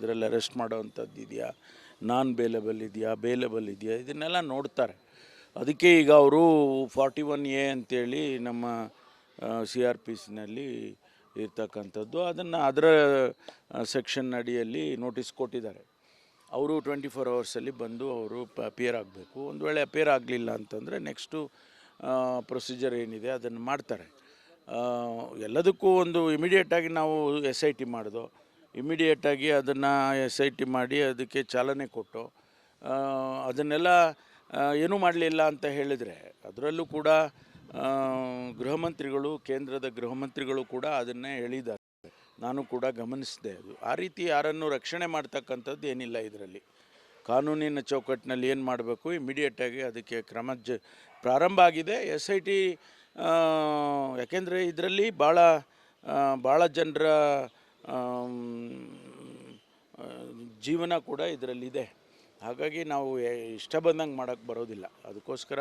ಅದರಲ್ಲಿ ಅರೆಸ್ಟ್ ಮಾಡೋವಂಥದ್ದು ಇದೆಯಾ, non bailable ಇದೆಯಾ, ಬೇಲೆಬಲ್ ಇದೆಯಾ, ಇದನ್ನೆಲ್ಲ ನೋಡ್ತಾರೆ. ಅದಕ್ಕೆ ಈಗ ಅವರು 41A ಅಂತೇಳಿ ನಮ್ಮ CRPCನಲ್ಲಿ ಇರ್ತಕ್ಕಂಥದ್ದು, ಅದರ ಸೆಕ್ಷನ್ ಅಡಿಯಲ್ಲಿ ನೋಟಿಸ್ ಕೊಟ್ಟಿದ್ದಾರೆ. ಅವರು 24 ಅವರ್ಸಲ್ಲಿ ಬಂದು ಅವರು ಅಪಿಯರ್ ಆಗಬೇಕು. ಒಂದು ವೇಳೆ ಅಪಿಯರ್ ಆಗಲಿಲ್ಲ ಅಂತಂದರೆ ನೆಕ್ಸ್ಟು ಪ್ರೊಸೀಜರ್ ಏನಿದೆ ಅದನ್ನು ಮಾಡ್ತಾರೆ. ಎಲ್ಲದಕ್ಕೂ ಒಂದು ಇಮಿಡಿಯೇಟಾಗಿ ನಾವು SIT ಮಾಡಿದೋ, ಇಮಿಡಿಯೇಟಾಗಿ ಅದನ್ನು SIT ಮಾಡಿ ಅದಕ್ಕೆ ಚಾಲನೆ ಕೊಟ್ಟು ಅದನ್ನೆಲ್ಲ ಏನೂ ಮಾಡಲಿಲ್ಲ ಅಂತ ಹೇಳಿದರೆ, ಅದರಲ್ಲೂ ಕೂಡ ಗೃಹ ಮಂತ್ರಿಗಳು, ಕೇಂದ್ರದ ಗೃಹ ಮಂತ್ರಿಗಳು ಕೂಡ ಅದನ್ನೇ ಹೇಳಿದ್ದಾರೆ. ನಾನು ಕೂಡ ಗಮನಿಸಿದೆ. ಅದು ಆ ರೀತಿ ಯಾರನ್ನು ರಕ್ಷಣೆ ಮಾಡ್ತಕ್ಕಂಥದ್ದು ಏನಿಲ್ಲ. ಇದರಲ್ಲಿ ಕಾನೂನಿನ ಚೌಕಟ್ಟಿನಲ್ಲಿ ಏನು ಮಾಡಬೇಕು ಇಮಿಡಿಯೇಟಾಗಿ ಅದಕ್ಕೆ ಪ್ರಾರಂಭ ಆಗಿದೆ. SIT ಯಾಕೆಂದರೆ ಇದರಲ್ಲಿ ಭಾಳ ಜನರ ಜೀವನ ಕೂಡ ಇದರಲ್ಲಿದೆ. ಹಾಗಾಗಿ ನಾವು ಇಷ್ಟ ಬಂದಂಗೆ ಮಾಡೋಕ್ಕೆ ಬರೋದಿಲ್ಲ. ಅದಕ್ಕೋಸ್ಕರ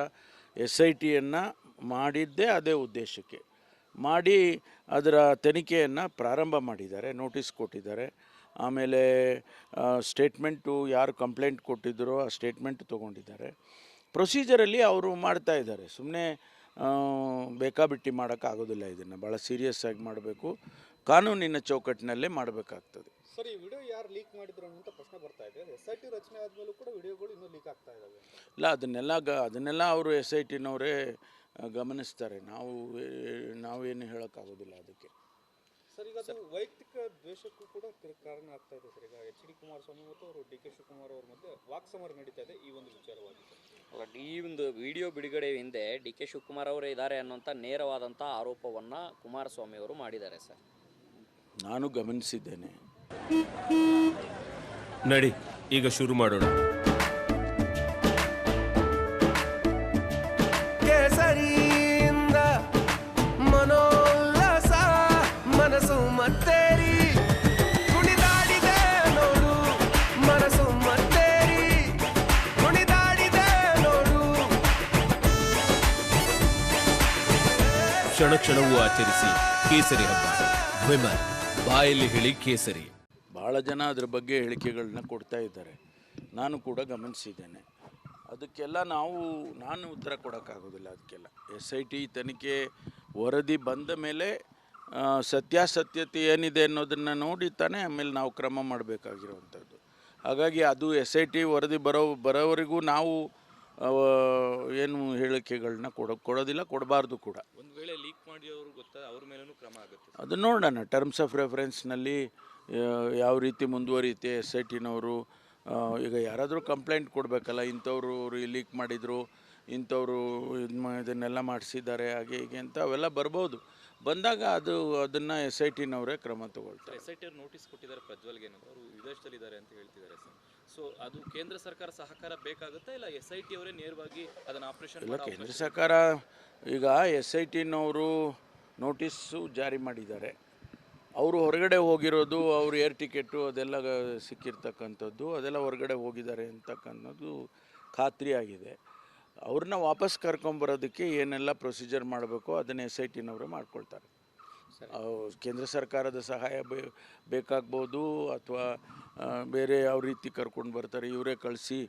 SITಯನ್ನು ಮಾಡಿದ್ದೇ ಅದೇ ಉದ್ದೇಶಕ್ಕೆ ಮಾಡಿ ಅದರ ತನಿಖೆಯನ್ನು ಪ್ರಾರಂಭ ಮಾಡಿದ್ದಾರೆ, ನೋಟಿಸ್ ಕೊಟ್ಟಿದ್ದಾರೆ. ಆಮೇಲೆ ಸ್ಟೇಟ್ಮೆಂಟು ಯಾರು ಕಂಪ್ಲೇಂಟ್ ಕೊಟ್ಟಿದ್ದರೋ ಆ ಸ್ಟೇಟ್ಮೆಂಟ್ ತೊಗೊಂಡಿದ್ದಾರೆ. ಪ್ರೊಸೀಜರಲ್ಲಿ ಅವರು ಮಾಡ್ತಾಯಿದ್ದಾರೆ. ಸುಮ್ಮನೆ ಬೇಕಾಬಿಟ್ಟಿ ಮಾಡೋಕ್ಕಾಗೋದಿಲ್ಲ. ಇದನ್ನು ಭಾಳ ಸೀರಿಯಸ್ ಆಗಿ ಮಾಡಬೇಕು, ಕಾನೂನಿನ ಚೌಕಟ್ಟಿನಲ್ಲೇ ಮಾಡಬೇಕಾಗ್ತದೆ. ಸರ್, ಈ ವಿಡಿಯೋ ಯಾರು ಲೀಕ್ ಮಾಡಿದ್ರು ಅನ್ನೋಂಥ ಪ್ರಶ್ನೆ ಬರ್ತಾ ಇದೆ. SIT ರಚನೆ ಆದಮೇಲೂ ಕೂಡ ವಿಡಿಯೋಗಳು ಇನ್ನೂ ಲೀಕ್ ಆಗ್ತಾ ಇದ್ದಾವೆ. ಇಲ್ಲ, ಅದನ್ನೆಲ್ಲ ಅವರು SITನವರೇ ಗಮನಿಸ್ತಾರೆ. ನಾವೇನು ಹೇಳೋಕ್ಕಾಗೋದಿಲ್ಲ ಅದಕ್ಕೆ. ಸರ್, ಈಗ ಅದು ವೈಯಕ್ತಿಕ ದ್ವೇಷಕ್ಕೂ ಕೂಡ ಕಾರಣ ಆಗ್ತಾ ಇದೆ ಸರ್. ಈಗ HD ಕುಮಾರಸ್ವಾಮಿ ಮತ್ತು ಅವರು DK ಶಿವಕುಮಾರ್ ಅವ್ರ ಮಧ್ಯೆ ವಾಕ್ಸಮರ ನಡೀತಾ ಇದೆ ಈ ಒಂದು ವಿಚಾರವಾಗಿ. ಈ ಒಂದು ವಿಡಿಯೋ ಬಿಡುಗಡೆ ಹಿಂದೆ DK ಶಿವಕುಮಾರ್ ಅವರೇ ಇದ್ದಾರೆ ಅನ್ನೋಂಥ ನೇರವಾದಂಥ ಆರೋಪವನ್ನು ಕುಮಾರಸ್ವಾಮಿ ಅವರು ಮಾಡಿದ್ದಾರೆ ಸರ್. ನಾನು ಗಮನಿಸಿದ್ದೇನೆ. ನಡಿ ಈಗ ಶುರು ಮಾಡೋಣ. ಕೇಸರಿಯಿಂದ ಮನೋಲ್ಲಾಸ ಮನಸ್ಸು ಮತ್ತೇರಿ ಕುಣಿದಾಡಿದೆ ನೋಡು, ಮನಸ್ಸು ಮತ್ತೇರಿ ಕುಣಿದಾಡಿದೆ ನೋಡು. ಕ್ಷಣ ಕ್ಷಣವೂ ಆಚರಿಸಿ ಕೇಸರಿ ಹಬ್ಬ. ವಿಮಲ್ ಬಾಯಲ್ಲಿ ಹೇಳಿ ಕೇಸರಿ. ಭಾಳ ಜನ ಅದ್ರ ಬಗ್ಗೆ ಹೇಳಿಕೆಗಳನ್ನ ಕೊಡ್ತಾ ಇದ್ದಾರೆ. ನಾನು ಕೂಡ ಗಮನಿಸಿದ್ದೇನೆ. ಅದಕ್ಕೆಲ್ಲ ನಾನು ಉತ್ತರ ಕೊಡೋಕ್ಕಾಗೋದಿಲ್ಲ. ಅದಕ್ಕೆಲ್ಲ SIT ತನಿಖೆ ವರದಿ ಬಂದ ಮೇಲೆ ಸತ್ಯಾಸತ್ಯತೆ ಏನಿದೆ ಅನ್ನೋದನ್ನು ನೋಡಿ ತಾನೇ ಆಮೇಲೆ ನಾವು ಕ್ರಮ ಮಾಡಬೇಕಾಗಿರುವಂಥದ್ದು. ಹಾಗಾಗಿ ಅದು SIT ವರದಿ ಬರೋವರೆಗೂ ನಾವು ಏನು ಹೇಳಿಕೆಗಳನ್ನ ಕೊಡೋದಿಲ್ಲ, ಕೊಡಬಾರ್ದು ಕೂಡ. ಒಂದು ವೇಳೆ ಲೀಕ್ ಮಾಡಿ ಅವರು ಗೊತ್ತಾ ಅವ್ರ ಮೇಲೂ ಕ್ರಮ ಆಗುತ್ತೆ. ಅದು ನೋಡೋಣ. ಟರ್ಮ್ಸ್ ಆಫ್ ರೆಫರೆನ್ಸ್ನಲ್ಲಿ ಯಾವ ರೀತಿ ಮುಂದುವರಿಯುತ್ತೆ SITನವರು. ಈಗ ಯಾರಾದರೂ ಕಂಪ್ಲೇಂಟ್ ಕೊಡಬೇಕಲ್ಲ, ಇಂಥವ್ರು ಲೀಕ್ ಮಾಡಿದರು, ಇಂಥವ್ರು ಇದನ್ನೆಲ್ಲ ಮಾಡಿಸಿದ್ದಾರೆ, ಹಾಗೆ ಹೀಗೆ ಅಂತ ಅವೆಲ್ಲ ಬರ್ಬೋದು. ಬಂದಾಗ ಅದನ್ನು SITನವರೇ ಕ್ರಮ ತಗೊಳ್ತಾರೆ. SIT ಅವ್ರು ನೋಟಿಸ್ ಕೊಟ್ಟಿದ್ದಾರೆ ಪ್ರಜ್ವಲ್ಗೆ, ಅವರು ವಿದೇಶದಲ್ಲಿದ್ದಾರೆ ಅಂತ ಹೇಳ್ತಿದ್ದಾರೆ ಸರ್. ಸೊ ಅದು ಕೇಂದ್ರ ಸರ್ಕಾರ ಸಹಕಾರ ಬೇಕಾಗುತ್ತಾ, ಇಲ್ಲ SIT ಅವರೇ ನೇರವಾಗಿ ಅದನ್ನು ಆಪರೇಷನ್? ಇಲ್ಲ, ಕೇಂದ್ರ ಸರ್ಕಾರ ಈಗ SITನವರು ನೋಟಿಸ್ಸು ಜಾರಿ ಮಾಡಿದ್ದಾರೆ. ಅವರು ಹೊರಗಡೆ ಹೋಗಿರೋದು, ಅವ್ರ ಏರ್ ಟಿಕೆಟು ಅದೆಲ್ಲ ಸಿಕ್ಕಿರ್ತಕ್ಕಂಥದ್ದು, ಅದೆಲ್ಲ ಹೊರಗಡೆ ಹೋಗಿದ್ದಾರೆ ಅಂತಕ್ಕನ್ನೋದು ಖಾತ್ರಿ ಆಗಿದೆ. ಅವ್ರನ್ನ ವಾಪಸ್ ಕರ್ಕೊಂಬರೋದಕ್ಕೆ ಏನೆಲ್ಲ ಪ್ರೊಸೀಜರ್ ಮಾಡಬೇಕೋ ಅದನ್ನು SITನವರೇ ಮಾಡ್ಕೊಳ್ತಾರೆ. ಕೇಂದ್ರ ಸರ್ಕಾರದ ಸಹಾಯ ಬೇಕಾಗ್ಬೋದು, ಅಥವಾ ಬೇರೆ ಯಾವ ರೀತಿ ಕರ್ಕೊಂಡು ಬರ್ತಾರೆ, ಇವರೇ ಕಳಿಸಿ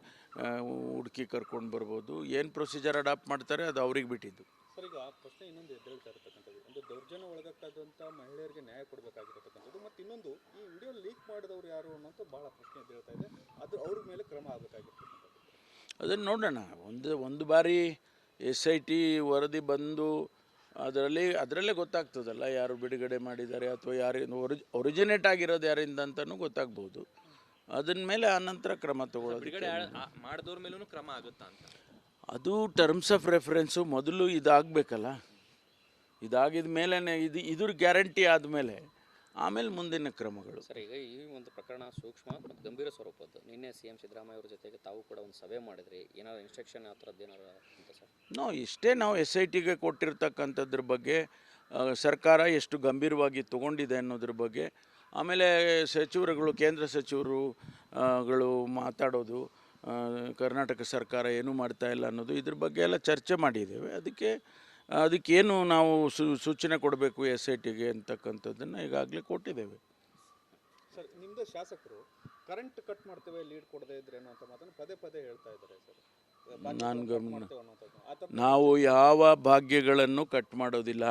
ಹುಡುಕಿ ಕರ್ಕೊಂಡು ಬರ್ಬೋದು. ಏನು ಪ್ರೊಸೀಜರ್ ಅಡಾಪ್ಟ್ ಮಾಡ್ತಾರೆ ಅದು ಅವ್ರಿಗೆ ಬಿಟ್ಟಿದ್ದು. ಸರ್, ಈಗ ಪ್ರಶ್ನೆ ಇನ್ನೊಂದು ಎದ್ದೇಳ್ತಾ ಇರತಕ್ಕಂಥದ್ದು, ಒಂದು ದೌರ್ಜನ್ಯ ಒಳಗಾದಂಥ ಮಹಿಳೆಯರಿಗೆ ನ್ಯಾಯ ಕೊಡಬೇಕಾಗಿರತಕ್ಕಂಥದ್ದು, ಮತ್ತು ಇನ್ನೊಂದು ಈ ವಿಡಿಯೋ ಲೀಕ್ ಮಾಡಿದವರು ಯಾರು ಅನ್ನೋಂಥ ಭಾಳ ಪ್ರಶ್ನೆ ಎದ್ದೇಳ್ತಾ ಇದೆ. ಅದು ಅವ್ರ ಮೇಲೆ ಕ್ರಮ ಆಗಬೇಕಾಗಿರ್ತಕ್ಕಂಥದ್ದು. ಅದನ್ನು ನೋಡೋಣ. ಒಂದು ಬಾರಿ SIT ವರದಿ ಬಂದು ಅದರಲ್ಲೇ ಗೊತ್ತಾಗ್ತದಲ್ಲ ಯಾರು ಬಿಡುಗಡೆ ಮಾಡಿದ್ದಾರೆ, ಅಥವಾ ಯಾರು ಒರಿಜಿನೇಟ್ ಆಗಿರೋದು ಯಾರಿಂದ ಅಂತಲೂ ಗೊತ್ತಾಗ್ಬೋದು. ಅದನ್ನ ಮೇಲೆ ಆನಂತರ ಕ್ರಮ ತಗೊಳ್ಳೋದು. ಬಿಡುಗಡೆ ಮಾಡಿದವ್ರ ಮೇಲೂ ಕ್ರಮ ಆಗುತ್ತಾ ಅಂತ? ಅದು ಟರ್ಮ್ಸ್ ಆಫ್ ರೆಫರೆನ್ಸು ಮೊದಲು ಇದಾಗಬೇಕಲ್ಲ. ಇದಾಗಿದ ಮೇಲೆ ಇದ್ರ ಗ್ಯಾರಂಟಿ ಆದಮೇಲೆ ಆಮೇಲೆ ಮುಂದಿನ ಕ್ರಮಗಳು. ಸರ್, ಈಗ ಈ ಒಂದು ಪ್ರಕರಣ ಸೂಕ್ಷ್ಮ ಮತ್ತು ಗಂಭೀರ ಸ್ವರೂಪದ್ದು. ನಿನ್ನೆ CM ಸಿದ್ದರಾಮಯ್ಯ ಅವ್ರ ಜೊತೆಗೆ ತಾವು ಕೂಡ ಒಂದು ಸಭೆ ಮಾಡಿದ್ರಿ. ಏನಾದ್ರು ಇನ್ಸ್ಟ್ರಕ್ಷನ್ ಆ ಥರದ್ದು ಏನಾರು ಅಂತ ಸರ್? ಇಷ್ಟೇ ನಾವು SITಗೆ ಕೊಟ್ಟಿರ್ತಕ್ಕಂಥದ್ರ ಬಗ್ಗೆ ಸರ್ಕಾರ ಎಷ್ಟು ಗಂಭೀರವಾಗಿ ತೊಗೊಂಡಿದೆ ಅನ್ನೋದ್ರ ಬಗ್ಗೆ, ಆಮೇಲೆ ಸಚಿವರುಗಳು, ಕೇಂದ್ರ ಸಚಿವರುಗಳು ಮಾತಾಡೋದು, ಕರ್ನಾಟಕ ಸರ್ಕಾರ ಏನೂ ಮಾಡ್ತಾ ಇಲ್ಲ ಅನ್ನೋದು, ಇದ್ರ ಬಗ್ಗೆ ಎಲ್ಲ ಚರ್ಚೆ ಮಾಡಿದ್ದೇವೆ. ಅದಕ್ಕೇನು ನಾವು ಸೂಚನೆ ಕೊಡಬೇಕು SITಗೆ ಅಂತಕ್ಕಂಥದ್ದನ್ನು ಈಗಾಗಲೇ ಕೊಟ್ಟಿದ್ದೇವೆ. ಸರ್, ನಿಮ್ಮದು ಶಾಸಕರು ಕರೆಂಟ್ ಕಟ್ ಮಾಡ್ತೇವೆ ಲೀಡ್ ಕೊಡದೇ ಇದ್ರೆ ಅನ್ನೋ ಅಂತ ಮಾತನ್ನು ಪದೇ ಪದೇ ಹೇಳ್ತಾ ಇದ್ದಾರೆ ಸರ್. ನಾನು ಗಮನ ಆ ಥರ ನಾವು ಯಾವ ಭಾಗ್ಯಗಳನ್ನು ಕಟ್ ಮಾಡೋದಿಲ್ಲ.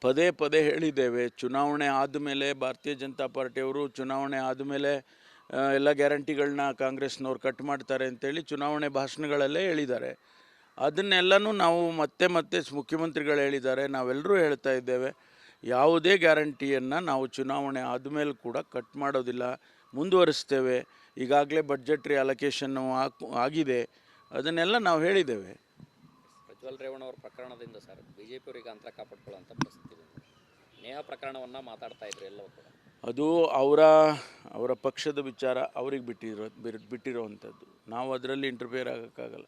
ಪದೇ ಪದೇ ಹೇಳಿದ್ದೇವೆ. ಚುನಾವಣೆ ಆದಮೇಲೆ ಭಾರತೀಯ ಜನತಾ ಪಾರ್ಟಿಯವರು ಚುನಾವಣೆ ಆದಮೇಲೆ ಎಲ್ಲ ಗ್ಯಾರಂಟಿಗಳನ್ನ ಕಾಂಗ್ರೆಸ್ನವ್ರು ಕಟ್ ಮಾಡ್ತಾರೆ ಅಂತೇಳಿ ಚುನಾವಣೆ ಭಾಷಣಗಳಲ್ಲೇ ಹೇಳಿದ್ದಾರೆ. ಅದನ್ನೆಲ್ಲನೂ ನಾವು ಮತ್ತೆ ಮತ್ತೆ ಮುಖ್ಯಮಂತ್ರಿಗಳು ಹೇಳಿದ್ದಾರೆ, ನಾವೆಲ್ಲರೂ ಹೇಳ್ತಾ ಇದ್ದೇವೆ. ಯಾವುದೇ ಗ್ಯಾರಂಟಿಯನ್ನು ನಾವು ಚುನಾವಣೆ ಆದಮೇಲೆ ಕೂಡ ಕಟ್ ಮಾಡೋದಿಲ್ಲ, ಮುಂದುವರಿಸ್ತೇವೆ. ಈಗಾಗಲೇ ಬಡ್ಜೆಟ್ರಿ ಅಲೋಕೇಶನ್ನು ಆಗಿದೆ, ಅದನ್ನೆಲ್ಲ ನಾವು ಹೇಳಿದ್ದೇವೆ. ಪ್ರಜ್ವಲ್ ರೇವಣ್ಣ ಅವ್ರ ಪ್ರಕರಣದಿಂದ ಸರ್ ಬಿಜೆಪಿ ಅವರಿಗೆ ಅಂತರ ಕಾಪಾಡ್ಕೊಳ್ಳೋಂಥ ಪರಿಸ್ಥಿತಿ ಬಂದಿದೆ. ನೇಹ ಪ್ರಕರಣವನ್ನು ಮಾತಾಡ್ತಾ ಇದ್ರು ಎಲ್ಲವೂ ಕೂಡ. ಅದು ಅವರ ಪಕ್ಷದ ವಿಚಾರ, ಅವ್ರಿಗೆ ಬಿಟ್ಟಿರೋವಂಥದ್ದು. ನಾವು ಅದರಲ್ಲಿ ಇಂಟರ್ಫಿಯರ್ ಆಗೋಕ್ಕಾಗಲ್ಲ.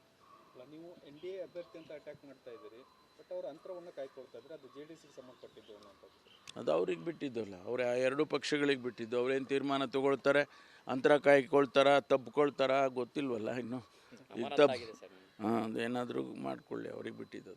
ನೀವು NDA ಅಭ್ಯರ್ಥಿ ಅಂತ ಅಟ್ಯಾಕ್ ಮಾಡ್ತಾ ಇದ್ದೀರಿ, ಬಟ್ ಅವ್ರ ಅಂತರವನ್ನು ಕಾಯ್ಕೊಳ್ತಾ ಇದ್ರೆ ಅದು JDSಗೆ ಸಂಬಂಧಪಟ್ಟಿದ್ದು ಅನ್ನೋಂಥದ್ದು. ಅದು ಅವ್ರಿಗೆ ಬಿಟ್ಟಿದ್ದಲ್ಲ, ಅವ್ರು ಆ ಎರಡೂ ಪಕ್ಷಗಳಿಗೆ ಬಿಟ್ಟಿದ್ದು. ಅವ್ರೇನು ತೀರ್ಮಾನ ತಗೊಳ್ತಾರೆ, ಅಂತರ ಕಾಯ್ಕೊಳ್ತಾರ, ತಬ್ಕೊಳ್ತಾರ ಗೊತ್ತಿಲ್ವಲ್ಲ ಇನ್ನು. ಈಗ ಆಗಿದೆ ಸರ್. ಅದೇನಾದರೂ ಮಾಡ್ಕೊಳ್ಳಿ, ಅವ್ರಿಗೆ ಬಿಟ್ಟಿದ್ದು.